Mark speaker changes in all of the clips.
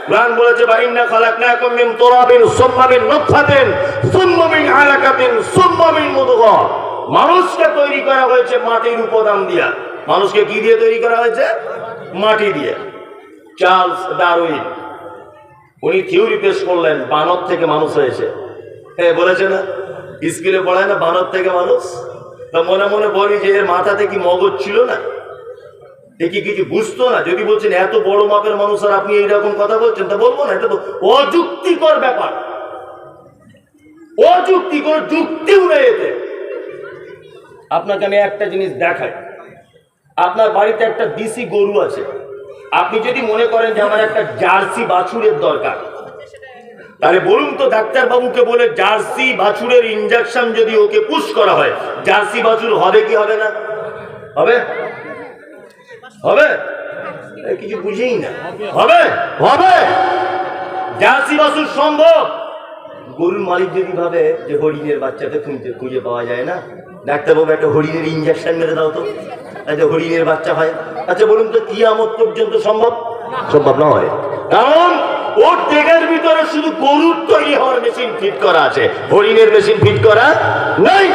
Speaker 1: কোরআন বলেছে বাইন্না খালাকনাকুম মিন তুরাবিন সুম্মা মিন নুতফাতিন সুম্মা মিন আলাকাতিন সুম্মা মিন মুদগা। মানুষকে তৈরি করা হয়েছে মাটির উপাদান দিয়ে। মানুষকে কি দিয়ে তৈরি করা হয়েছে? মাটি দিয়ে। চার্লস ডারউইন উনি থিওরি পেশ করলেন বানর থেকে মানুষ হয়েছে। হ্যাঁ বলেছে না, স্কুলে পড়ায় না বানর থেকে মানুষ। তা মনে মনে বলি যে এর মাথাতে কি মগজ ছিল না, দেখি কিছু বুঝতো না। যদি বলছেন এত বড় মাপের মানুষ আর আপনি এইরকম কথা বলছেন, তা বলবো না, এটা তো অযুক্তিকর ব্যাপার। অযুক্তিকর, যুক্তিও নেই এতে। আপনাকে আমি একটা জিনিস দেখাই। আপনার বাড়িতে একটা দেশি গরু আছে, আপনি যদি মনে করেন যে আমার একটা জার্সি বাছুরের দরকার, তাহলে বলুন তো ডাক্তার বাবুকে বলে জার্সি বাছুরের ইনজেকশন যদি ওকে পুশ করা হয়, জার্সি বাছুর হবে কি হবে না? হবে? হবে? কিছু বুঝেই না। হবে? হবে। জার্সি বাছুর সম্ভব। গরুর মালিক যদি ভাবে যে হরিণের বাচ্চাকে খুঁজে পাওয়া যায় না, ডাক্তারবাবু একটা হরিণের ইনজেকশন মেরে দাও তো, আচ্ছা হরিণের বাচ্চা হয়। আচ্ছা বলুন তো কিয়ামত পর্যন্ত সম্ভব? সম্ভব নয়। কারণ ওর দেহের ভিতরে শুধু গরুর তৈরি হওয়ার মেশিন ফিট করা আছে, হরিণের মেশিন ফিট করা নাই।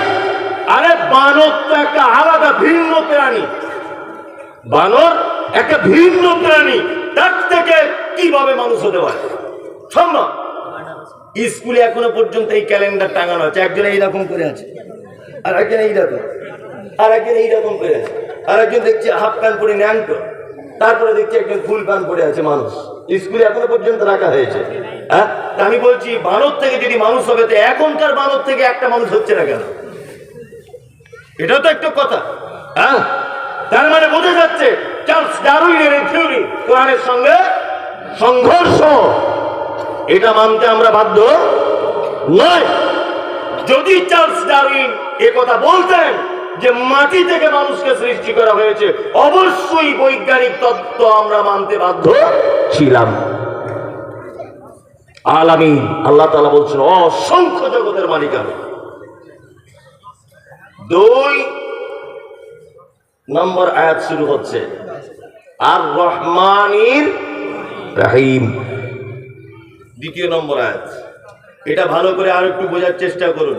Speaker 1: আরে বানর তো একটা আলাদা ভিন্ন প্রাণী। বানর একটা ভিন্ন প্রাণী, তার থেকে কিভাবে মানুষ হতে পারে? সম্ভব। স্কুলে এখনো পর্যন্ত এই ক্যালেন্ডার টাঙানো আছে, একজন এইরকম করে আছে, আর একজন এইরকম, আর একজন এইরকম করে আছে, আর একজন দেখছি হাফ প্যান্ট পরে ন্যাংটো, তারপরে দেখছি একজন ফুল প্যান্ট পরে আছে। মানুষ স্কুলে এখনো পর্যন্ত রাখা হয়েছে। হ্যাঁ, আমি বলছি বানর থেকে যদি মানুষ হবে, তো এখনকার বানর থেকে একটা মানুষ হচ্ছে না কেন? এটাও তো একটা কথা। হ্যাঁ, তার মানে বোঝা যাচ্ছে চার্লস ডারউইনের এই থিওরি কোরআনের সঙ্গে সংঘর্ষ। এটা মানতে আমরা বাধ্য নয়। যদি চার্লস ডারউইন এ কথা বলতেন যে মাটি থেকে মানুষকে সৃষ্টি করা হয়েছে, অবশ্যই বৈজ্ঞানিক তত্ত্ব আমরা মানতে বাধ্য ছিলাম। আলামিন আল্লাহ তাআলা বলছেন অসংখ্য জগতের মালিক আমি। 2 নম্বর আয়াত শুরু হচ্ছে আর রহমানির রহিম। 2 নম্বর আয়াত। এটা ভালো করে আর একটু বোঝার চেষ্টা করুন।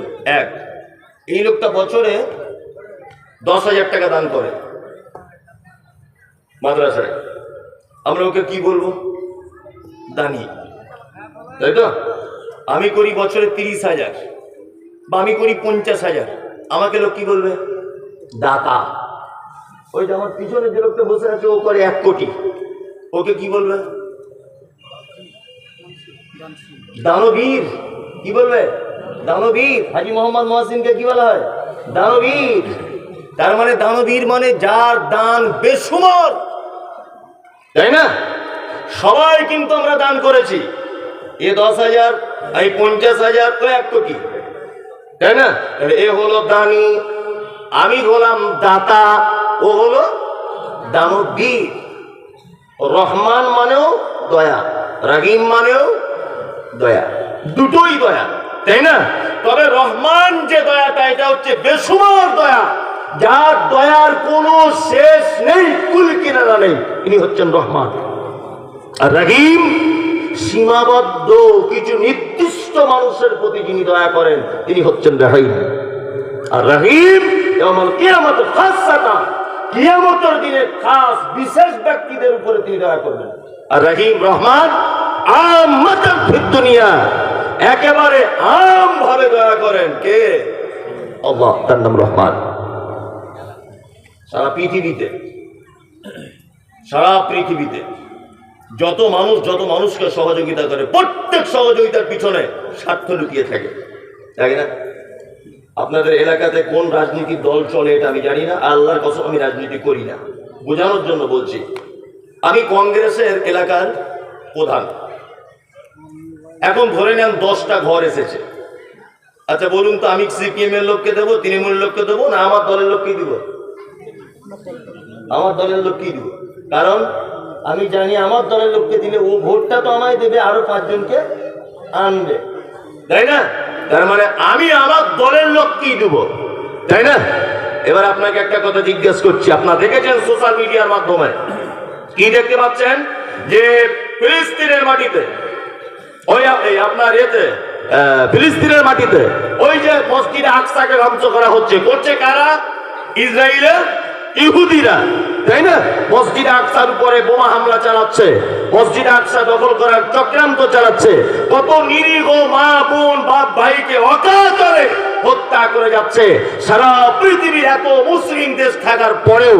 Speaker 1: এই লোকটা বছরে 10,000 টাকা দান করে মাদ্রাসায়। আমরা ওকে কি বলবো? দানি, তাই তো? আমি করি বছরে 30,000 বা আমি করি 50,000, আমাকে লোক কি বলবে? দাতা। ওই যে আমার পিছনে যে লোকটা বসে আছে ও করে 1 কোটি, ওকে কি বলবে? দানবীর। কি বলবে? দানবীর। হাজী মোহাম্মদ মহসিনকে কি বলা হয়? দানবীর। তার মানে দানবীর মানে যার দান বেসুমার, তাই না? সবাই কিন্তু আমরা দান করেছি। এ 10,000, এই 50,000, তো 1 কোটি, তাই না? এ হলো দানি, আমি হলাম দাতা, ও হলো দানবীর। রহমান মানেও দয়া, রহিম মানেও দয়া, দুটোই দয়া, তাই না? তবে রহমান যে দয়াটা, এটা হচ্ছে বেসুমার দয়া, যার দয়ার কোনো শেষ নেই, কুল কিনারা নেই, ইনি হচ্ছেন রহমান। আর রহিম সীমাবদ্ধ কিছু নির্দিষ্ট মানুষের প্রতি যিনি দয়া করেন, তিনি হচ্ছেন রহিম। আর রহিম ইয়াউমুল কিয়ামত খাসসাতান, কিয়ামতের দিনে খাস বিশেষ ব্যক্তিদের উপরে তিনি দয়া করবেন। আর রহিম রহমান আম্মাতান ফিদ দুনিয়া, একেবারে আম ভাবে দয়া করেন। কে? আল্লাহ, তার নাম রহমান। সারা পৃথিবীতে যত মানুষকে সহযোগিতা করে, প্রত্যেক সহযোগিতার পিছনে স্বার্থ লুকিয়ে থাকে, তাই না? আপনাদের এলাকাতে কোন রাজনীতির দল চলে এটা আমি জানি না, আল্লাহর কসম আমি রাজনীতি করি না, বোঝানোর জন্য বলছি। আমি কংগ্রেসের এলাকার প্রধান। এখন ধরে নেন 10টা ঘর এসেছে। আচ্ছা বলুন তো, আমি সিপিএম এর লোককে দেবো, তৃণমূলের লোককে দেবো, না আমার দলের লোককে দিব? আমার দলের লোককেই দিব। কারণ আমি জানি আমার দলের লোককে দিলে ও ভোটটা তো আমায় দেবে, আরো 5 জনকে আনবে, তাই না? তার মানে আমি আমার দলের লোককেই দেব, তাই না? এবার আপনাকে একটা কথা জিজ্ঞেস করছি, আপনারা দেখেছেন সোশ্যাল মিডিয়ার মাধ্যমে কি দেখতে পাচ্ছেন? যে ফিলিস্তিনের মাটিতে, ওই আপনার এতে ফিলিস্তিনের মাটিতে ওই যে মসজিদে আকসাকে ধ্বংস করা হচ্ছে, করছে কারা? ইসরায়েলের ইহুদিরা, তাই না? মসজিদে আকসার উপরে বোমা হামলা চালাচ্ছে, মসজিদে আকসা দখল করার চক্রান্ত চালাচ্ছে, কত নিরীহ মা বোন বাপ ভাইকে অকাতরে হত্যা করে যাচ্ছে। সারা পৃথিবীর এত মুসলিম দেশ থাকার পরেও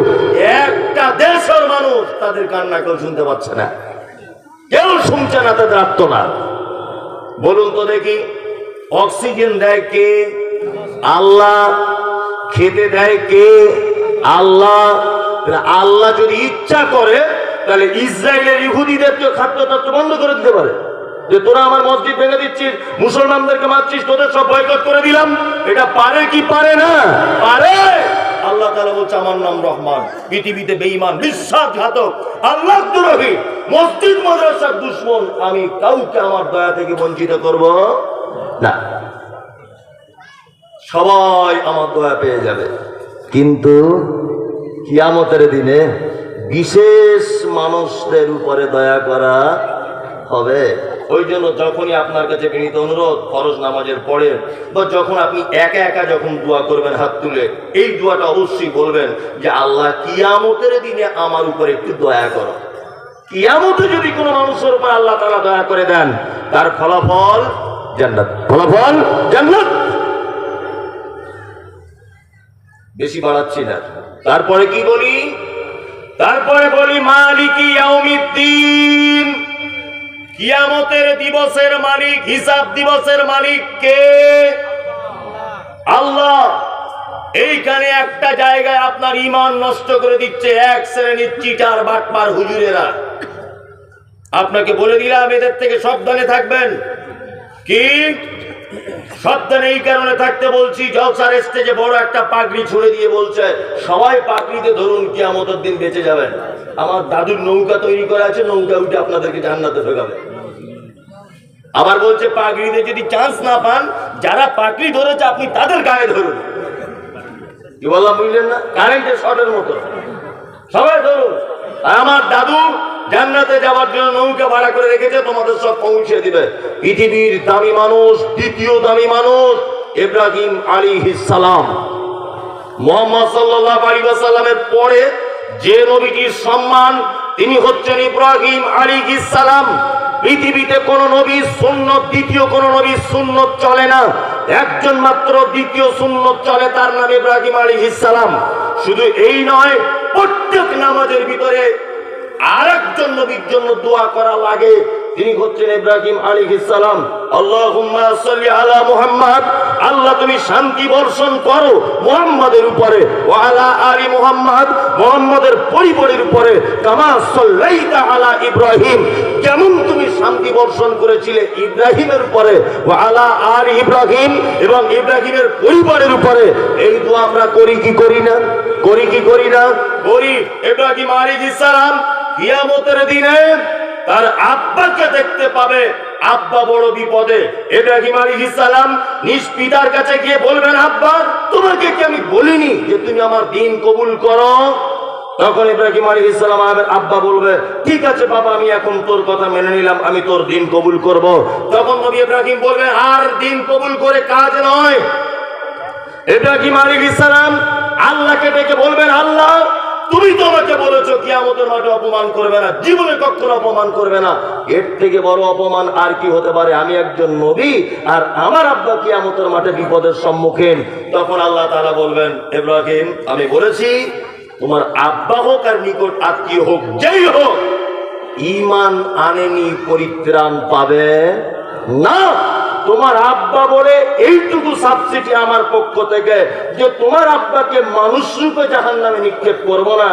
Speaker 1: একটা দেশের মানুষ তাদের কান্না কেউ শুনতে পাচ্ছে না, কেউ শুনছে না তাদের আর্তনাদ। বলুন তো দেখি, অক্সিজেন দেয় কে? আল্লাহ। খেতে দেয় কে? আল্লাহ। আল্লাহ যদি ইচ্ছা করে তাহলে ইসরায়েলের ইহুদিদেরকে খাদ্যতত্ত্ব বন্ধ করে দিতে পারে, যে তোরা আমার মসজিদ ভেঙে দিচ্ছিস, মুসলমানদেরকে মারছিস, তোদের সব বয়কট করে দিলাম। এটা পারে কি পারে না? পারে। আল্লাহ তাআলা বলছে আমার নাম রহমান। পৃথিবীতে বেঈমান, বিশ্বাসঘাতক, আল্লাহ দ্রোহী, মসজিদ মাদ্রাসার দুশমন আমি কাউকে আমার দয়া থেকে বঞ্চিত করব না, সবাই আমার দয়া পেয়ে যাবে। কিন্তু কিয়ামতের দিনে বিশেষ মানুষদের উপরে দয়া করা হবে। ওই জন্য যখনই আপনার কাছে বিনীত অনুরোধ, ফরজ নামাজের পরে বা যখন আপনি একা একা যখন দোয়া করবেন হাত তুলে, এই দোয়াটা অবশ্যই বলবেন যে আল্লাহ কিয়ামতের দিনে আমার উপরে একটু দয়া করো। কিয়ামতে যদি কোনো মানুষের উপর আল্লাহ তাআলা দয়া করে দেন, তার ফলাফল জান্নাত, ফলাফল জান্নাত। বেশি বাড়াচ্ছি না। তারপরে কি বলি? তারপরে বলি মালিকি ইয়াউমিদ্দিন, কিয়ামতের দিবসের মালিক, হিসাব দিবসের মালিক কে? আল্লাহ। এইখানে একটা জায়গায় আপনার ঈমান নষ্ট করে দিচ্ছে এক শ্রেণীর চিটার বাটপার হুজুরেরা। আপনাকে বলে দিলাম এদের থেকে সাবধানে থাকবেন। কি সাবধানে এই কারণে থাকতে বলছি, জলসার স্টেজে বড় একটা পাগড়ি ছুড়ে দিয়ে বলছে সবাই পাগড়িতে ধরুন, কিয়ামতের দিন বেঁচে যাবেন। আমার দাদুর নৌকা তৈরি করা আছে, নৌকা উঠে আপনাদেরকে জান্নাতে ঢোকাবে। আবার বলছে পাগড়িতে যদি চান্স না পান, যারা পাগড়ি ধরেছে আপনি তাদের গায়ে ধরুন। কি বললাম বুঝলেন না? কারেন্টের শর্টের মতো সবাই ধরুন। আমার দাদু জান্নাতে যাওয়ার জন্য নৌকা ভাড়া করে রেখেছে, তোমাদের সব পৌঁছে দিবে। পৃথিবীর দামি মানুষ, দ্বিতীয় দামি মানুষ ইব্রাহিম আলাইহিস সালাম। মুহাম্মদ সাল্লাল্লাহু আলাইহি ওয়াসাল্লামের পরে যে নবীটির সম্মান, তিনি হচ্ছেন ইব্রাহিম আলাইহিস সালাম। পৃথিবীতে কোন নবীর সুন্নত, দ্বিতীয় কোন নবীর সুন্নত চলে না। একজন মাত্র দ্বিতীয় সুন্নত চলে, তার নাম ইব্রাহিম আলাইহিস সালাম। শুধু এই নয়, প্রত্যেক নামাজের ভিতরে আরেকজন নবীর জন্য দোয়া করা লাগে, তিনি হচ্ছেন ইব্রাহিম আলাইহিস সালাম। আল্লাহুম্মা সাল্লি আলা মুহাম্মদ, আল্লাহ তুমি শান্তি বর্ষণ করো মুহাম্মাদের উপরে, ওয়া আলা আলি মুহাম্মদ, মুহাম্মাদের পরিবারের উপরে, কামা সাল্লাইতা আলা ইব্রাহিম, যেমন তুমি শান্তি বর্ষণ করেছিলে ইব্রাহিমের উপরে, ওয়া আলা আলি ইব্রাহিম, এবং ইব্রাহিমের পরিবারের উপরে। এই দোয়া আমরা করি কি করি না? করি কি করি না? করি। ইব্রাহিম আলাইহিস সালাম কিয়ামতের দিনে তার আব্বাকে দেখতে পাবে, আব্বা বড় বিপদে। ইব্রাহিম আলাইহিস সালাম নিজ পিতার কাছে গিয়ে বলবেন, আব্বা তোমাকে কি আমি বলিনি যে তুমি আমার দ্বীন কবুল করো? তখন ইব্রাহিম আলাইহিস সালাম আব্বা বলবে, ঠিক আছে বাবা, আমি এখন তোর কথা মেনে নিলাম, আমি তোর দ্বীন কবুল করব। তখন নবী ইব্রাহিম বলবেন, আর দ্বীন কবুল করে কাজ নয়। ইব্রাহিম আলাইহিস সালাম আল্লাহকে ডেকে বলবেন, আল্লাহ তুমি তো আমাকে বলেছো কিয়ামতের মাঠে অপমান করবে না, জীবনে কখনো অপমান করবে না। এর থেকে বড় অপমান আর কি হতে পারে? আমি একজন নবী আর আমার আব্বা কিয়ামতের মাঠে বিপদের সম্মুখীন। তখন আল্লাহ তাআলা বলবেন, ইব্রাহিম আমি বলেছি তোমার আব্বা হোক আর নিকট আত্মীয় হোক, যেই হোক, ঈমান আনেনি পরিত্রাণ পাবে না। তোমার আব্বা বলে এইটুকু সাবসিডি আমার পক্ষ থেকে, যে তোমার আব্বাকে মানুষ রূপে জাহান্নামে নিক্ষেপ করব না,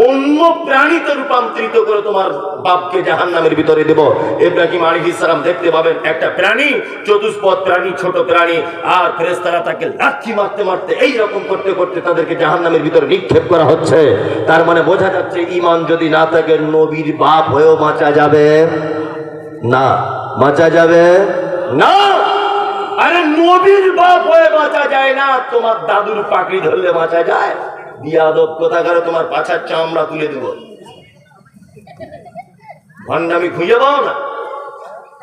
Speaker 1: অন্য প্রাণীতে রূপান্তরিত করে তোমার বাপকে জাহান্নামের ভিতরে দেব। ইব্রাহিম আলাইহিস সালাম দেখতে পাবেন একটা প্রাণী, চতুষ্পদ প্রাণী, ছোট প্রাণী, আর ফেরেশতারা তাকে লাঠি মারতে মারতে এইরকম করতে করতে তাদেরকে জাহান্নামের ভিতরে নিক্ষেপ করা হচ্ছে। তার মানে বোঝা যাচ্ছে ঈমান যদি না থাকে নবীর বাপ হয়েও বাঁচা যাবে না, বাঁচা যাবে না। আরে নবীর বাপ হয়ে বাঁচা যায় না, তোমার দাদুর পাকড়ি ধরলে বাঁচা যায়? বিয়াদব কোথাকার, তোমার পাছার চামড়া তুলে দেব। ভণ্ডামি খুঁজে পাও না?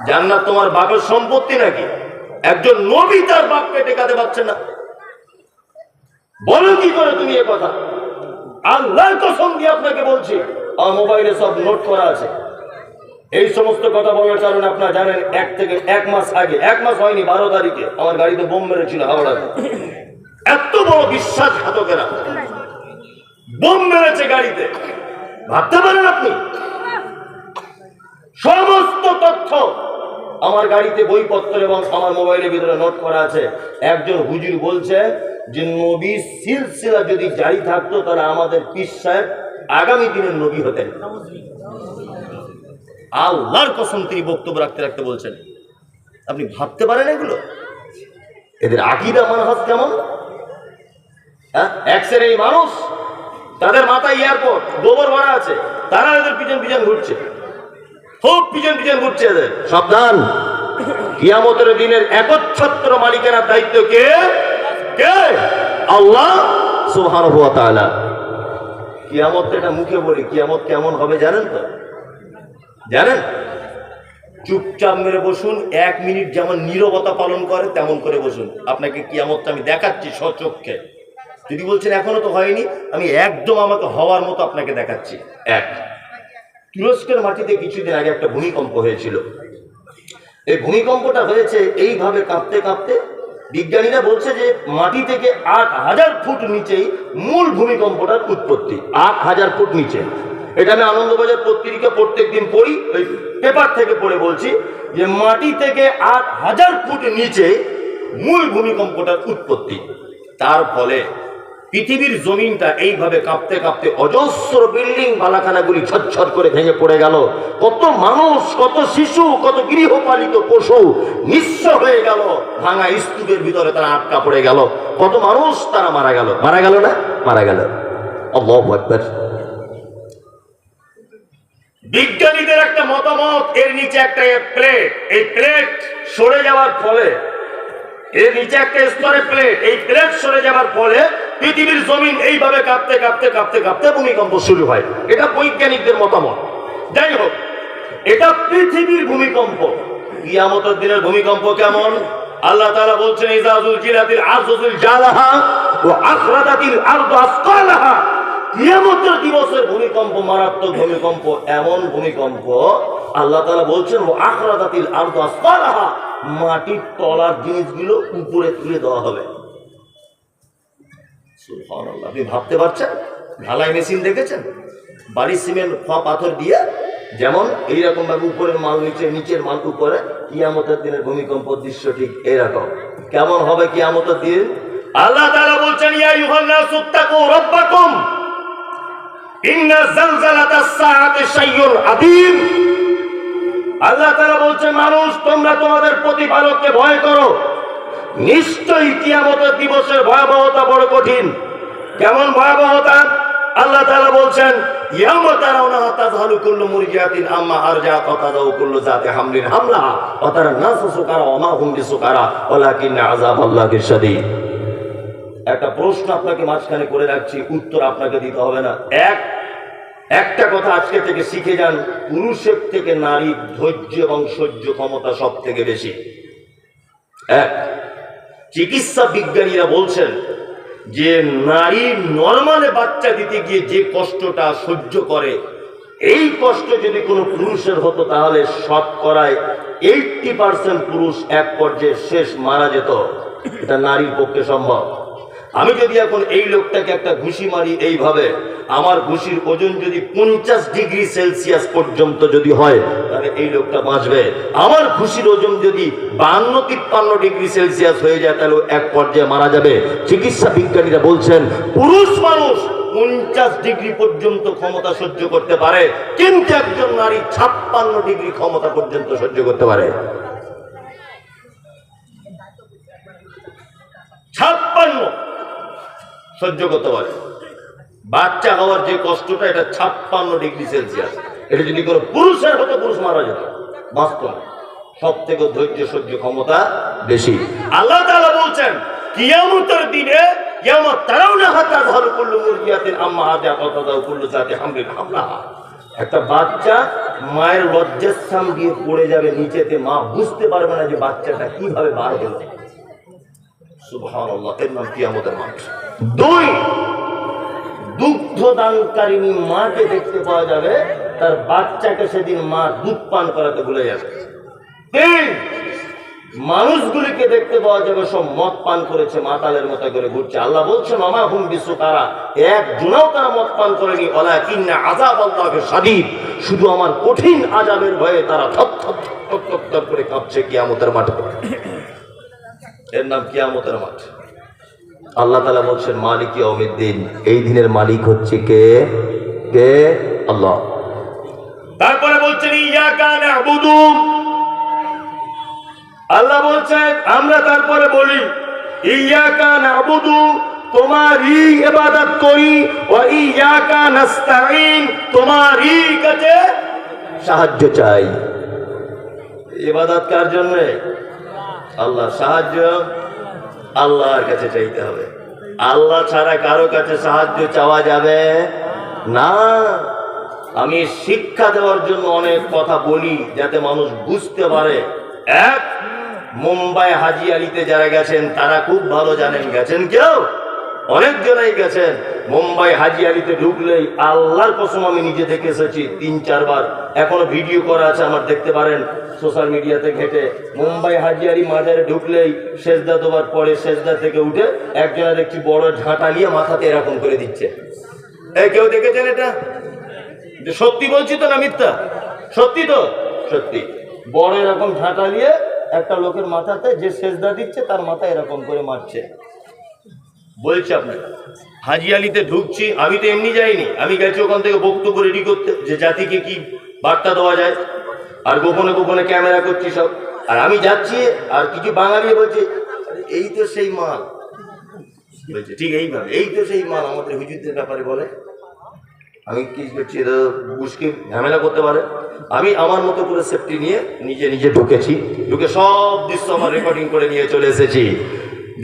Speaker 1: জান্নাত তোমার বাপের সম্পত্তি নাকি? একজন নবী তার বাপকে টেকাতে পারছে না, বলো কি করে তুমি এ কথা? আল্লাহর কসম দিয়ে আপনাকে বলছি, আমার মোবাইলে সব নোট করা আছে। এই সমস্ত কথা বলার কারণে আপনারা জানেন, এক মাস আগে, 1 মাস হয়নি, 12 তারিখে আমার গাড়িতে বোম মেরেছিল হাওড়াতে। এত বড় বিশ্বাসঘাতকেরা বোম মেরেছে গাড়িতে, ভাবতে পারেন আপনি? সমস্ত তথ্য আমার গাড়িতে, বইপত্র এবং আমার মোবাইলের ভিতরে নোট করা আছে। একজন হুজুর বলছে যে নবীর সিলসিলা যদি জারি থাকতো তাহলে আমাদের পীর সাহেব আগামী দিনের নবী হতেন। আল্লাহর কসম তিনি বক্তব্য রাখতে রাখতে বলছেন। আপনি ভাবতে পারেন এগুলো? এদের আকীদা মানহাজ কেমন? এক শ্রেণীর মানুষ, তাদের মাথায় এয়ারপোর্ট গোবর ভরা আছে, তারা এদের পিছন পিছন ঘুরছে, খুব পিছন পিছন ঘুরছে এদের। সাবধান, কিয়ামতের দিনের একচ্ছত্র মালিকের দায়িত্ব কে? কে? আল্লাহ সুবহানাহু ওয়া তাআলা। কিয়ামত এটা মুখে বলি, কিয়ামত কেমন হবে জানেন তো? জানেন? চুপচাপ মেরে বসুন, 1 মিনিট যেমন নীরবতা পালন করে তেমন করে বসুন। আপনাকে কিয়ামতটা আমি দেখাচ্ছি স্বচক্ষে। যদি বলছেন এখনো তো হয়নি, আমি একদম আমাকে হওয়ার মতো আপনাকে দেখাচ্ছি। তুরস্কের মাটিতে কিছুদিন আগে একটা ভূমিকম্প হয়েছিল। এই ভূমিকম্পটা হয়েছে এইভাবে কাঁপতে কাঁপতে, বিজ্ঞানীরা বলছে যে মাটি থেকে 8000 ফুট নিচেই মূল ভূমিকম্পটার উৎপত্তি। 8000 ফুট নিচে। এটা আমি আনন্দবাজার পত্রিকা প্রত্যেকদিন পড়ি, ওই পেপার থেকে পড়ে বলছি যে মাটি থেকে 8000 ফুট নিচে মূল ভূমিকম্পটার উৎপত্তি। তার ফলে পৃথিবীর জমিনটা এইভাবে কাঁপতে কাঁপতে অজস্র বিল্ডিং বালাখানাগুলি ছটছট করে ভেঙে পড়ে গেল। কত মানুষ, কত শিশু, কত গৃহপালিত পশু নিঃস্ব হয়ে গেল। ভাঙা স্তূপের ভিতরে তারা আটকা পড়ে গেল। কত মানুষ তারা মারা গেল। মারা গেল না? মারা গেল। আল্লাহু আকবার। বিজ্ঞানীদের একটা মতামত, এর নিচে একটা প্লেট, এই প্লেট সরে যাওয়ার ফলে, এর নিচে একটা স্তরে প্লেট, এই প্লেট সরে যাওয়ার ফলে পৃথিবীর জমিন এইভাবে কাঁপতে কাঁপতে কাঁপতে কাঁপতে ভূমিকম্প শুরু হয়। এটা বৈজ্ঞানিকদের মতামত। যাই হোক, এটা পৃথিবীর ভূমিকম্প। কিয়ামতের দিনের ভূমিকম্প কেমন? আল্লাহ তাআলা বলছেন, ইযা যুলজিলাতিল আরদু যুলজালাহা ওয়া আখরাজাতিল আরদু আসকালাহা। কিয়ামতের দিবসের ভূমিকম্প মারাত্মক ভূমিকম্প, এমন ভূমিকম্প আল্লাহ তাআলা বলছেন ওয়া আখরাজাতিল আরদু আসকালাহা, মাটির তলার জিনিসগুলো উপরে তুলে দেওয়া হবে। সুবহানাল্লাহ। আপনি ভাবতে পারছেন? ঢালাই মেশিন দেখেছেন? বাড়ির সিমেন্ট পাথর দিয়ে যেমন এইরকম ভাবে উপরের মাল নিচে, নিচের মাল উপরে। কিয়ামতের দিনের ভূমিকম্প দৃশ্য ঠিক এরকম। কেমন হবে কিয়ামতের দিন? আল্লাহ তাআলা বলছেন, ইয়া আইয়ুহান নাসু তাকু রাব্বাকুম ইন্না যালজালাতাস সাআতি শাইউন আযীম। আল্লাহ তাআলা বলছেন, মানুষ তোমরা তোমাদের প্রতিপালককে ভয় করো, নিশ্চয়ই কিয়ামতের দিবসের ভয়াবহতা বড় কঠিন। কেমন ভয়াবহতা? আল্লাহ তাআলা বলছেন, ইয়াওমা তারাউনাহা তাযহালু কুল্লু মুরজিআতিন আম্মা আরজাআত ওয়া তাযাউ কুল্লু যাতি হামলিন হামলাহা ওয়া তারান নাসা সুকারা ওয়া মা হুম বিসুকারা ওয়ালাকিন্না আযাবাল্লাহি শাদীদ। একটা প্রশ্ন আপনাকে মাঝখানে করে রাখছি, উত্তর আপনাকে দিতে হবে না। একটা কথা আজকে থেকে শিখে যান, পুরুষের থেকে নারীর ধৈর্য এবং সহ্য ক্ষমতা সব থেকে বেশি। চিকিৎসা বিজ্ঞানীরা বলছেন যে নারী নরমালে বাচ্চা দিতে গিয়ে যে কষ্টটা সহ্য করে, এই কষ্ট যদি কোনো পুরুষের হতো তাহলে শতকরায় 80% পুরুষ এক পর্যায়ে শেষ মারা যেত। এটা নারীর পক্ষে সম্ভব। আমি যদি এখন এই লোকটাকে একটা ঘুষি মারি এইভাবে, আমার ঘুষির ওজন যদি 50 ডিগ্রি সেলসিয়াস পর্যন্ত যদি হয় তাহলে এই লোকটা বাঁচবে। আমার ঘুষির ওজন যদি 52-53 ডিগ্রি সেলসিয়াস হয়ে যায় তাহলে এক পর্যায়ে মারা যাবে। চিকিৎসা বিজ্ঞানীরা বলছেন পুরুষ মানুষ 50 ডিগ্রি পর্যন্ত ক্ষমতা সহ্য করতে পারে, কিন্তু একজন নারী 56 ডিগ্রি ক্ষমতা পর্যন্ত সহ্য করতে পারে। 56 সহ্য করতে পারে। বাচ্চা হওয়ার যে কষ্টটা, এটা 56 ডিগ্রি সেলসিয়াস। এটা যদি কোনো পুরুষের হতো পুরুষ মারা যেত। বাস্তব সব থেকে ধৈর্য সহ্য ক্ষমতা বেশি। আল্লাহ তাআলা বলছেন, কিয়ামতের দিনে ইয়াওমা তারাউনাহা তাযহালু কুল্লু মুরজিআতিন আম্মা আরজাআত ওয়া তাযাউ কুল্লু যাতি হামলিন হামলাহা। একটা বাচ্চা মায়ের লজ্জাস্থান দিয়ে পড়ে যাবে নিচেতে, মা বুঝতে পারবে না যে বাচ্চাটা কিভাবে বার হলো। সুবহানাল্লাহ, এর নাম কিয়ামতের মাঠ। দুই, দুগ্ধ দানকারিনী মাকে দেখতে পাওয়া যাবে, তার বাচ্চাকে সেদিন মা দুধ পান করাতে ভুলে যাবে। তিন, মানুষগুলিকে দেখতে পাওয়া যাবে সব মদ পান করেছে, মাতালের মতো করে ঘুরছে। আল্লাহ বলছেন ওমা হুম বিসুকারা, একজনও তারা মদ পান করেনি, ওয়ালাকিন্না আযাবাল্লাহি শাদীদ, শুধু আমার কঠিন আযাবের ভয়ে তারা থর করে কাঁপছে কিয়ামতের মাঠে। এর নাম কিয়ামতের মাঠ। আল্লাহ তাআলা বলছেন মালিক ইয়াউমিদ্দিন, এই দিনের মালিক হচ্ছে কে? কে? আল্লাহ। তারপরে বলছেন ইয়াকা না'বুদু, আল্লাহ বলছেন আমরা তারপরে বলি ইয়াকা না'বুদু, তোমারই ইবাদত করি, ওয়া ইয়াকা নাস্তাঈন, তোমারই কাছে সাহায্য চাই। ইবাদত কার জন্য? আল্লাহ। সাহায্য আল্লাহর কাছে চাইতে হবে, আল্লাহ ছাড়া কারো কাছে সাহায্য চাওয়া যাবে না। আমি শিক্ষা দেওয়ার জন্য অনেক কথা বলি যাতে মানুষ বুঝতে পারে। এক, মুম্বাই হাজি আলিতে যারা গেছেন তারা খুব ভালো জানেন, গেছেন কেউ? অনেক জনাই গেছেন। মুম্বাই হাজি আলিতে ঢুকলেই আল্লাহর কসম আমি নিজে দেখে এসেছি 3-4 বার, এখনো ভিডিও করা আছে আমার, দেখতে পারেন সোশ্যাল মিডিয়াতে ঘেটে। মুম্বাই হাজি আলি মাজারে ঢুকলেই সেজদা দেওয়ার পরে সেজদা থেকে উঠে একজনে দেখছি বড় ঝাঁটা নিয়ে মাথাতে এরকম করে দিচ্ছে। এই কেউ দেখেছেন এটা? সত্যি বলছি তো না মিথ্যা? সত্যি তো? সত্যি। বড় এরকম ঝাঁটা নিয়ে একটা লোকের মাথাতে যে সেজদা দিচ্ছে তার মাথা এরকম করে মারছে। বলছি আপনাকে হাজি আলিতে ঢুকছি, আমি তো এমনি যাইনি, আমি গেছি ওখান থেকে বক্তব্য রেডি করতে যে জাতিকে কি বার্তা দেওয়া যায়, আর গোপনে গোপনে ক্যামেরা করছি সব। আর আমি যাচ্ছি আর কিছু বাঙালি বলছে এই তো সেই মাল, বলছে ঠিক এইভাবে এই তো সেই মাল আমাদের হুজুরদের ব্যাপারে বলে। আমি কি করছি, বুঝকে ঝামেলা করতে পারে। আমি আমার মতো করে সেফটি নিয়ে নিজে নিজে ঢুকেছি, ঢুকে সব দৃশ্য আমার রেকর্ডিং করে নিয়ে চলে এসেছি।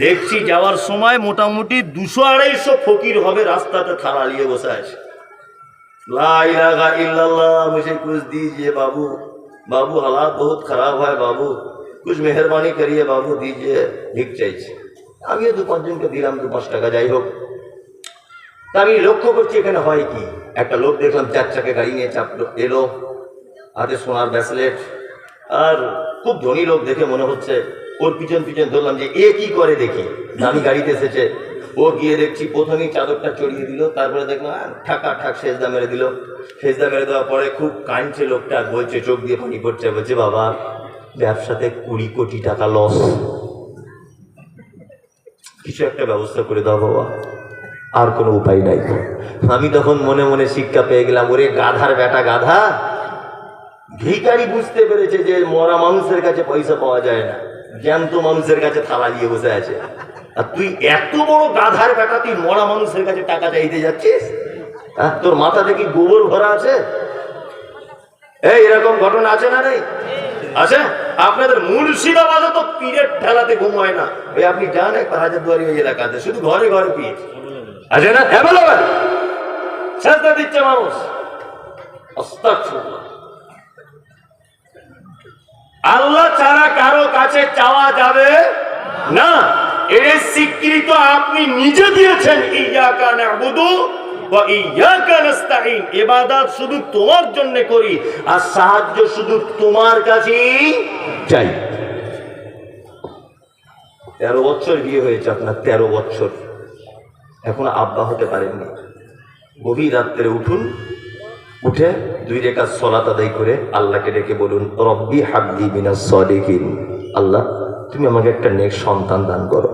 Speaker 1: দেখছি যাওয়ার সময় মোটামুটি 200-250 ফকির হবে রাস্তাতে থালা নিয়ে বসে আছে। লা ইলাহা ইল্লাল্লাহ, मुझे कुछ दीजिए बाबू, बाबू हालात बहुत खराब है बाबू, कुछ मेहरबानी करिए बाबू, दीजिए। ভিক চাইছে। আমিও 2-5 জনকে দিলাম 2-5 টাকা, যাই হোক। তা আমি লক্ষ্য করছি এখানে হয় কি, একটা লোক দেখলাম 4 চাকা গাড়ি নিয়ে চাপলো, এলো, হাতে সোনার ব্রেসলেট, আর খুব ধনী লোক দেখে মনে হচ্ছে। ওর পিছন পিছন ধরলাম যে এ কি করে দেখি, দামি গাড়িতে এসেছে। ও গিয়ে দেখছি প্রথমেই চাদরটা চড়িয়ে দিল, তারপরে দেখলাম ঠাকা ঠাক সেজদা মেরে দিল। সেজদা মেরে দেওয়ার পরে খুব কাঁদছে লোকটা, বলছে চোখ দিয়ে পানি পড়ছে, বলছে বাবা ব্যবসাতে 20 কোটি টাকা লস, কিছু একটা ব্যবস্থা করে দাও বাবা, আর কোনো উপায় নাই। আমি তখন মনে মনে শিক্ষা পেয়ে গেলাম, ওরে গাধার বেটা গাধা, ভিখারি বুঝতে পেরেছে যে মরা মানুষের কাছে পয়সা পাওয়া যায় না, জ্যান্ত মানুষের কাছে থালা নিয়ে বসে আছে। আর তুই এত বড় গাধার বেটা, তুই মরা মানুষের কাছে টাকা চাইতে যাচ্ছিস? তোর মাথা দেখি গোবর ভরা আছে? এই এরকম ঘটনা আছে না? নেই? আছে। আপনাদের মুর্শিদাবাদে তো পীরের ঠেলাতে ঘুম হয় না। ওই আপনি যান একটা হাজারদুয়ারি ওই এলাকাতে, শুধু ঘরে ঘরে পীর আছে না, অ্যাভেলেবল সেজদা দিচ্ছে মানুষ। আস্তাগফিরুল্লাহ। আল্লাহ ছাড়া কারো কাছে চাওয়া যাবে না, এর স্বীকৃত আপনি নিজে দিয়েছেন। ইয়াকা না'বুদু ওয়া ইয়াকা নাস্তাঈন, ইবাদত শুধু তোমার জন্য করি আর সাহায্য শুধু তোমার কাছেই চাই। 13 বছর বিয়ে হয়েছে আপনার, 13 বছর এখন আব্বা হতে পারেননি। গভীর রাত্রে উঠুন, উঠে 2 রাকাত সালাত আদায় করে আল্লাহকে ডেকে বলুন রব্বি হাবলি মিনাস সালিহিন, আল্লাহ তুমি আমাকে একটা নেক সন্তান দান করো।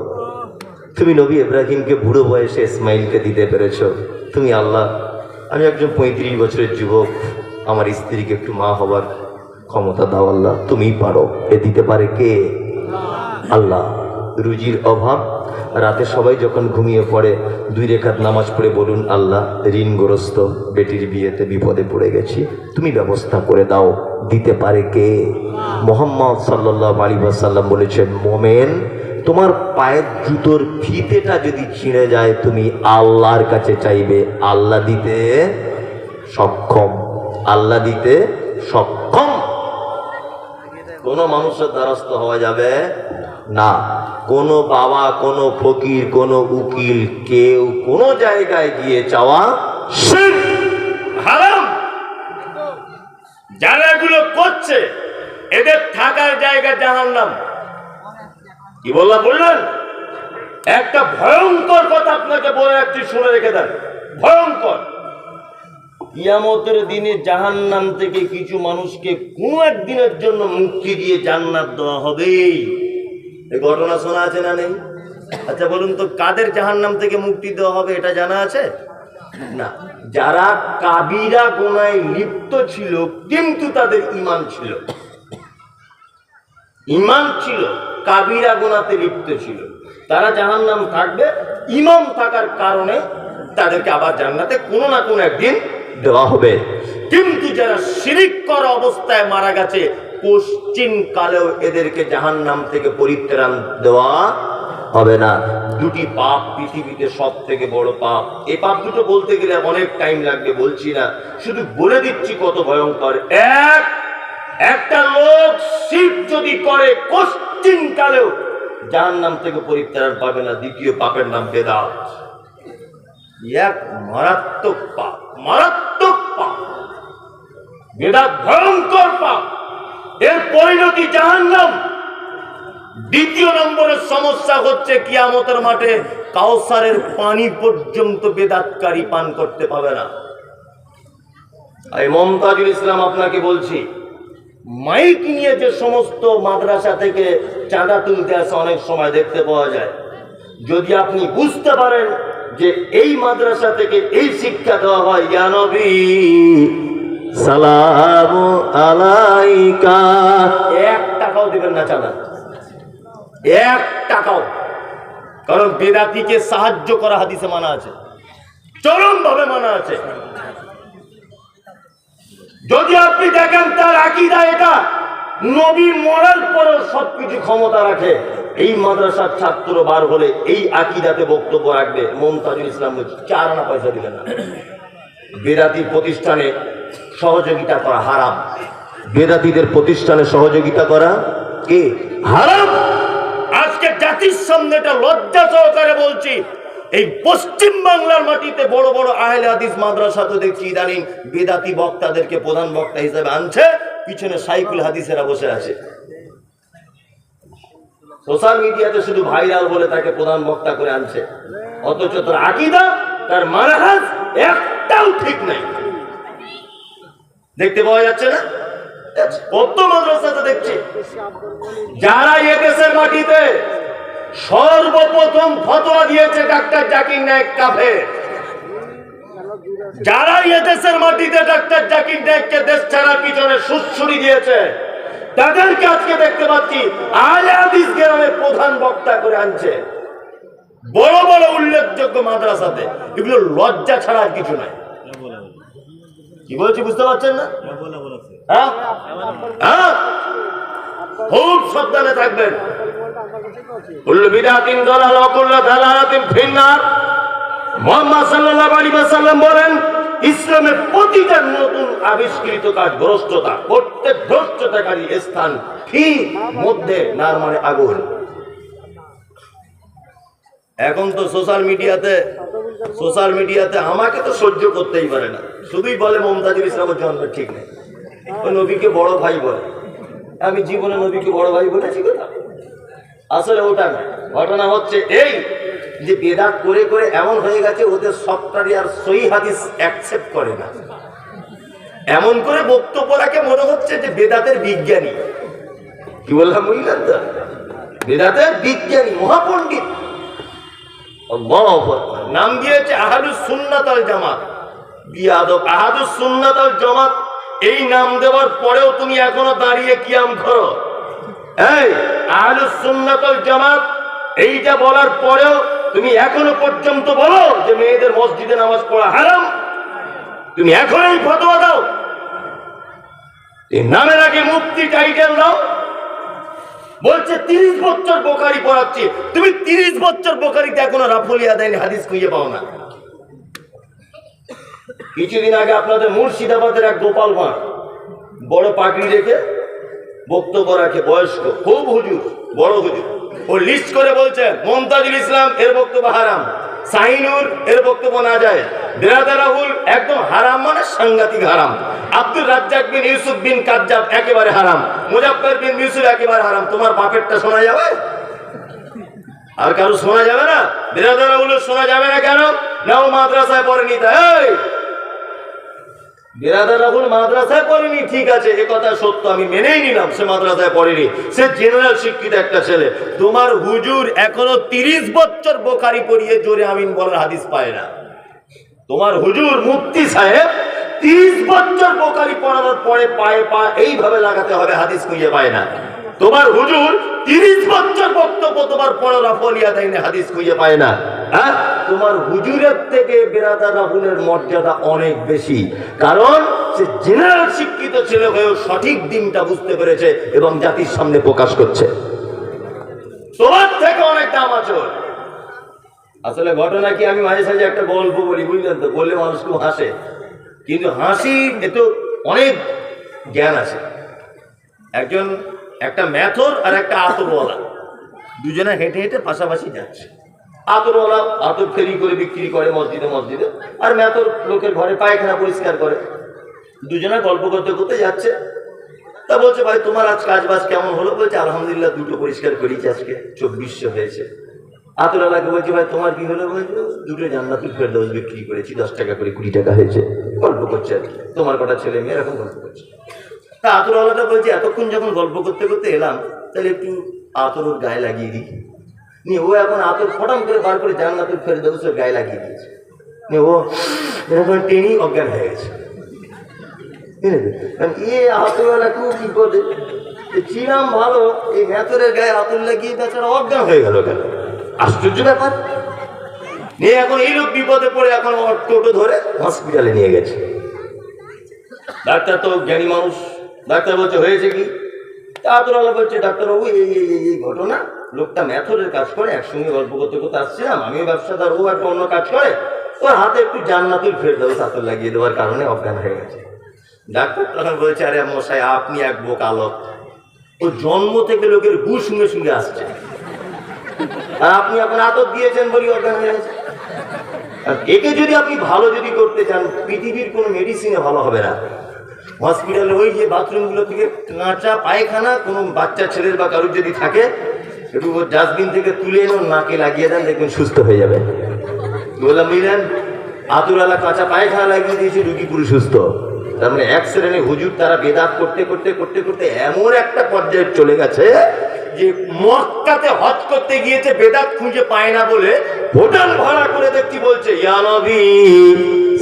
Speaker 1: তুমি নবী ইব্রাহিমকে বুড়ো বয়সে ইসমাইলকে দিতে পেরেছো, তুমি আল্লাহ আমি একজন 35 বছরের যুবক, আমার স্ত্রীকে একটু মা হবার ক্ষমতা দাও আল্লাহ, তুমিই পারো। এ দিতে পারে কে? আল্লাহ। রুজির অভাব, রাতে সবাই যখন ঘুমিয়ে পড়ে 2 রাকাত নামাজ পড়ে বলুন আল্লাহ ঋণগ্রস্ত বেটির বিয়েতে বিপদে পড়ে গেছি, তুমি ব্যবস্থা করে দাও। দিতে পারে কে? মুহাম্মদ সাল্লাল্লাহু আলাইহি ওয়াসাল্লাম বলেছেন মুমিন তোমার পায়ের জুতোর ফিতেটা যদি ছিঁড়ে যায় তুমি আল্লাহর কাছে চাইবে, আল্লাহ দিতে সক্ষম।
Speaker 2: আল্লাহ দিতে সক্ষম। কোনো মানুষের দ্বারস্থ হওয়া যাবে না। কোনো বাবা, কোনো ফকির, কোনো উকিল, কেউ কোনো জায়গায় গিয়ে চাওয়া শিরক,
Speaker 1: হারাম। যারা এগুলো করছে এদের থাকার জায়গা জাহান্নাম। কি বললেন? একটা ভয়ঙ্কর কথা আপনাকে বলে রাখছি, শুনে রেখে দেন। ভয়ঙ্কর। কিয়ামতের দিনে জাহান্নাম থেকে কিছু মানুষকে কোন একদিনের জন্য মুক্তি দিয়ে জান্নাত দেওয়া হবে। এই ঘটনা শোনা আছে না নেই? আচ্ছা বলুন তো, কাদের জাহান্নাম থেকে মুক্তি দেওয়া হবে এটা জানা আছে? না। যারা কাবিরা গুনায় লিপ্ত ছিল কিন্তু তাদের ঈমান ছিল, ঈমান ছিল, কাবিরা গুনাতে লিপ্ত ছিল, তারা জাহান্নাম থাকবে। ঈমান থাকার কারণে তাদেরকে আবার জান্নাতে কোনো না কোনো একদিন
Speaker 2: দেওয়া হবে।
Speaker 1: কিন্তু যারা শিরিক করা অবস্থায় মারা গেছে, পশ্চিম কালেও এদেরকে জাহান্নাম থেকে পরিত্রাণ দেওয়া হবে না। দুটি পাপ পৃথিবীতে সব থেকে বড় পাপ। এই পাপ দুটো বলতে গেলে অনেক টাইম লাগবে, বলছি না, শুধু বলে দিচ্ছি কত ভয়ঙ্কর। একটা লোক শিরক যদি করে পশ্চিম কালেও জাহান্নাম থেকে পরিত্রাণ পাবে না। দ্বিতীয় পাপের নাম বেদাত। এক মারাত্মক পাপ, মারাত্মক পাপ। বেদাত ভয়ঙ্কর পাপ, এর পরিণতি জাহান্নাম। দ্বিতীয় নম্বরের সমস্যা হচ্ছে কিয়ামতের মাঠে কাউসারের পানি পর্যন্ত বেদাতকারী পান করতে পাবে না। এই মমতাজুল ইসলাম আপনাকে বলছি, মাইক নিয়ে যে সমস্ত মাদ্রাসা থেকে চাঁদা তুলতে আসে অনেক সময় দেখতে পাওয়া যায়। যদি আপনি বুঝতে পারেন যে এই মাদ্রাসা থেকে এই শিক্ষা দেওয়া হয়, ইয়া নবী
Speaker 2: সালামু আলাইকা,
Speaker 1: 1 টাকাও দিবেন না চাঁদা, 1 টাকাও। কারণ বেদাতিকে সাহায্য করা হাদিসে মানা আছে, চরম ভাবে মানা আছে। যদি আপনি দেখেন তার আকীদা এটা, নবী মরার পরেও সবকিছু ক্ষমতা রাখে, এই মাদ্রাসার ছাত্র বার হলে এই আকীদাতে বক্তব্য রাখবে, মমতাজুল ইসলাম 4 আনা পয়সা দিবেন না। বেদাতি প্রতিষ্ঠানে সহযোগিতা করা হারাম।
Speaker 2: বেদাতীদের প্রতিষ্ঠানে সহযোগিতা করা কি
Speaker 1: হারাম। আজকে জাতির সামনে এটা লজ্জা সহকারে বলছি, এই পশ্চিম বাংলার মাটিতে বড় বড় আহলে হাদিস মাদ্রাসা তো দেখছি ইদানিং বেদাতি বক্তাদেরকে প্রধান বক্তা হিসেবে আনছে, পিছনে সাইকুল হাদিসেরা বসে আছে। সোশ্যাল মিডিয়াতে শুধু ভাইরাল বলে তাকে প্রধান বক্তা করে আনছে, অথচ তার আকীদা, তার মানহাজ একটাও ঠিক নাই। দেখতে পাওয়া যাচ্ছে না? কত মাদ্রাসাতে দেখছি। যারা এদেশের মাটিতে সর্বপ্রথম ফতোয়া দিয়েছে ডাক্তার জাকির নায়েক কাফের, যারা এদেশের মাটিতে ডাক্তার জাকির নায়েককে দেশ ছাড়ার পিছনে সুচ্ছুরি দিয়েছে, তাদেরকে আজকে দেখতে পাচ্ছি আহলে হাদিস গ্রামে প্রধান বক্তা করে আনছে, বড় বড় উল্লেখযোগ্য মাদ্রাসাতে। এগুলো লজ্জা ছাড়া আর কিছু নাই। কি বলছি বুঝতে পারছেন না? হ্যাঁ, খুব সাবধানে থাকবেন। কুল্লু বিদআতিন দালালা ওয়া কুল্লু দালালাতিন ফিন্নার। মুহাম্মদ সাল্লাল্লাহু আলাইহি ওয়াসাল্লাম বলেন, ইসলামের প্রতিটা নতুন আবিষ্কৃত কাজ ভ্রষ্টতা। প্রত্যেক ভ্রষ্টতাকারী স্থান ঠিক মধ্যে নার মানে আগুন। এখন তো সোশ্যাল মিডিয়াতে আমাকে তো সহ্য করতেই পারে না, শুধুই বলে মমতাজুল ইসলামের জন্ম ঠিক নেই, ওই নবীকে বড় ভাই বলে। আমি জীবনে নবীকে বড় ভাই বলেছি কথা? আসলে ওটা না। ঘটনা হচ্ছে এই যে বেদাত করে করে এমন হয়ে গেছে, ওদের সবটারই আর সহিহ হাদিস অ্যাকসেপ্ট করে না। এমন করে বক্তব্য রাখে মনে হচ্ছে যে বেদাতের বিজ্ঞানী। কি বললাম বুঝলেন তো? বেদাতের বিজ্ঞানী, মহাপণ্ডিত। নাম দিয়েছে আহলুস সুন্নাত ওয়াল জামাত। বিয়াদব, আহলুস সুন্নাত ওয়াল জামাত এই নাম দেওয়ার পরেও তুমি এখনো দাঁড়িয়ে কিয়াম করো। এই আহলুস সুন্নাত ওয়াল জামাত এইটা বলার পরেও তুমি এখনো পর্যন্ত বলো যে মেয়েদের মসজিদে নামাজ পড়া হারাম। তুমি এখন এই ফতোয়া দাও, এই নামের আগে মুফতি টাইটেল দাও। বলছে 30 বছর বুখারী পড়াচ্ছি, তুমি 30 বছর বুখারীতে এখনো রাফুলিয়া দেন হাদিস খুঁজে পাও না। কিছুদিন আগে আপনাদের মুর্শিদাবাদের এক গোপাল ভাঁড় বড় পাগড়ি রেখে বক্তব্য রাখে, বয়স্ক খুব হুজুর, বড় হুজুর। ও লিস্ট করে বলছে মমতাজুল ইসলাম এর বক্তব্য হারাম, শাহিনুর এর বক্তব্য না যায়, বিরাদার রাহুল একদম হারাম মানে সাংঘাতিক হারাম, আব্দুল রাজ্জাক বিন ইউসুফ বিন কাজ্জাব একেবারে হারাম, মুজাফফর বিন ইউসুফ একেবারে হারাম। তোমার বাপেরটা শোনা যাবে? আর কারো শোনা যাবে না? বিরাদার রাহুল শোনা যাবে না কেন? না ও মাদ্রাসায় পড়েনি তাই। বিরাদার রাহুল মাদ্রাসায় পড়েনি ঠিক আছে, এ কথা সত্য, আমি মেনেই নিলাম সে মাদ্রাসায় পড়েনি, সে জেনারেল শিক্ষিত একটা ছেলে। তোমার হুজুর এখনো 30 বছর বোখারি পড়িয়ে জোরে আমিন বলার হাদিস পায় না। তোমার হুজুর মুফতি সাহেব 30 বছর বোখারি পড়ানোর পরে পায়ে পা এইভাবে লাগাতে হবে হাদিস খুঁজে পায় না। তোমার হুজুর 30 বছর বক্তব্য তোমার পড়া রাফলিয়া দেয়নি, হাদিস খুঁজে পায় না। হ্যাঁ, তোমার হুজুরের থেকে বিরাদার রাহুলের মর্যাদা অনেক বেশি, কারণ সে জেনারেল শিক্ষিত ছেলে হয়েও সঠিক দিনটা বুঝতে পেরেছে এবং জাতির সামনে প্রকাশ করছে। তোমার থেকে অনেক দাম আছে। আসলে ঘটনা কি, আমি মাঝে সাঝে একটা গল্প বলি, বুঝলেন তো, বললে মানুষ খুব হাসে, কিন্তু হাসি এতো অনেক জ্ঞান আছে। একটা মেথর আর একটা আতরওয়ালা দুজনে হেঁটে হেঁটে পাশাপাশি যাচ্ছে। আতরওয়ালা আতর ফেরি করে বিক্রি করে মসজিদে মসজিদে, আর মেথর লোকের ঘরে পায়খানা পরিষ্কার করে। দুজনে গল্প করতে করতে যাচ্ছে। তা বলছে, ভাই তোমার আজ কাজ বাজ কেমন হলো? বলছে, আলহামদুলিল্লাহ, দুটো পরিষ্কার করেছি আজকে, 2400 হয়েছে। আতরওয়ালাকে বলছে, ভাই তোমার কি হলো? বলছে, দুটো জান্নাতুল ফেরদৌস বিক্রি করেছি, 10 টাকা করে, 20 টাকা হয়েছে। গল্প করছে আর কি, তোমার কটা ছেলে মেয়ে, এরকম গল্প করছে। তা আতরওয়ালাটা বলছে, এতক্ষণ যখন গল্প করতে করতে এলাম, তাহলে একটু আতর ওর গায়ে লাগিয়ে দিই। নিয়ে ও এখন আতর ফটাম করে বার করে জান্নাতুল ফেরদৌসের গায়ে লাগিয়ে দিয়েছে। নিয়ে ও এরকম টেনেই অজ্ঞান হয়ে গেছে। আতরওয়ালা খুব বিপদে, চিরাম ভালো, এই মেথরের গায়ে আতর লাগিয়ে বেচারা অজ্ঞান হয়ে গেল কেন? আশ্চর্য ব্যাপার। নিয়ে এখন এই লোক বিপদে পড়ে এখন টোটো ধরে হসপিটালে নিয়ে গেছে। ডাক্তার তো জ্ঞানী মানুষ, ডাক্তার বলছে, হয়েছে কি? আতরওয়ালা বলছে, ডাক্তারবাবু এই ঘটনা, লোকটা মেথরের কাজ করে, একসঙ্গে গল্প করতে করতে আসছিলাম, আমিও ব্যবসাদার, ও একটা অন্য কাজ করে, ওর হাতে একটু জান্নাতুল ফেরদৌস আতর লাগিয়ে দেওয়ার কারণে অজ্ঞান হয়ে গেছে। ডাক্তার তখন বলছে, আরে মশাই, আপনি এক বোকালক, ও জন্ম থেকে লোকের গু শুনে শুনে আসছে, আর আপনি এখন আতর দিয়েছেন বলি অজ্ঞান হয়ে গেছে। একে যদি আপনি ভালো যদি করতে চান, পৃথিবীর কোনো মেডিসিনে ভালো হবে না। হসপিটালে ওই যে বাথরুমগুলো থেকে কাঁচা পায়খানা কোনো বাচ্চা ছেলের বা কারোর যদি থাকে, একটু ডাস্টবিন থেকে তুলে এনে নাকে লাগিয়ে দেন, দেখবেন সুস্থ হয়ে যাবে। বললাম, বুঝলেন, আতরওয়ালা কাঁচা পায়খানা লাগিয়ে দিয়েছে, রুগী পুরো সুস্থ। তার মানে এক শ্রেণীর হুজুর তারা বেদাত করতে করতে করতে করতে এমন একটা পর্যায়ে চলে গেছে যে মক্কাতে হজ করতে গিয়েছে, বেদাত খুঁজে পায় না বলে হোটেল ভাড়া করে দেখতে বলছে, ইয়া নবী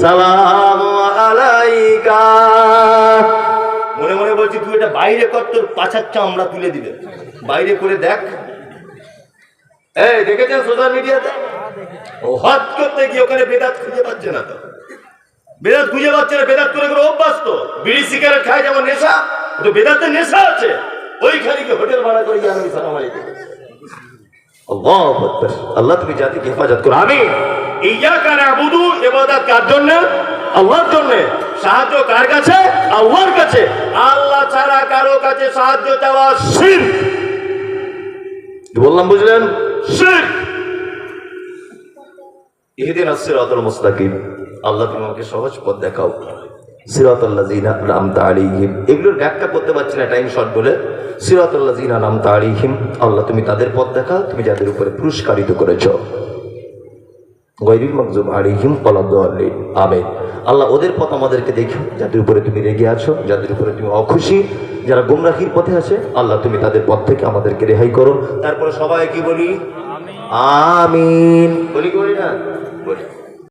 Speaker 1: সালাম আলাইকা। মনে মনে বলছি, তুই এটা বাইরে কর, তোর পাছার চামড়া তুলে দিবে, বাইরে করে দেখ। এই দেখেছেন সোশ্যাল মিডিয়াতে, ও হজ করতে গিয়ে ওখানে বেদাত খুঁজে পাচ্ছে না। তো বেদাত খুঁজে পাচ্ছে না, বেদাত করে করে অভ্যাস। তো বিড়ি সিগারেট খায় যেমন নেশা, তো বেদাতের নেশা আছে, ওইখানে গিয়ে হোটেল ভাড়া করে গিয়ে আমি সালাম আলাইকুম। আল্লাহু আকবার। আল্লাহ তুমি জাতিকে হেফাজত করো, আমিন। ইয়াকা নাবুদু, ইবাদত কার জন্য? আল্লাহর জন্য। সাহায্য কার কাছে? আল্লাহর কাছে। আল্লাহ ছাড়া কারো কাছে সাহায্য চাওয়া শিরক। বললাম, বুঝলেন? শিরক। ইহদিনাস সিরাতাল মুস্তাকিম, আল্লাহ তুমি আমাকে সহজ পথ দেখাও। সিরাতাল লাযিনা আনআমতা আলাইহিম, এগুলোর ব্যাখ্যা করতে পারছি না টাইম শর্ট বলে। সিরাতাল লাযিনা আনআমতা আলাইহিম, আল্লাহ তুমি তাদের পথ দেখাও, তুমি যাদের উপরে পুরস্কারিত করেছো। গায়রিল মাগযুব আলাইহিম ওয়ালাদ-দাল্লিন, আমিন। আল্লাহ ওদের পথ আমাদেরকে দেখো, যাদের উপরে তুমি রেগে আছো, যাদের উপরে তুমি অখুশি, যারা গুমরাহির পথে আছে, আল্লাহ তুমি তাদের পথ থেকে আমাদেরকে রেহাই করো। তারপরে সবাই কি বলি? আমিন। বলি না? বলি।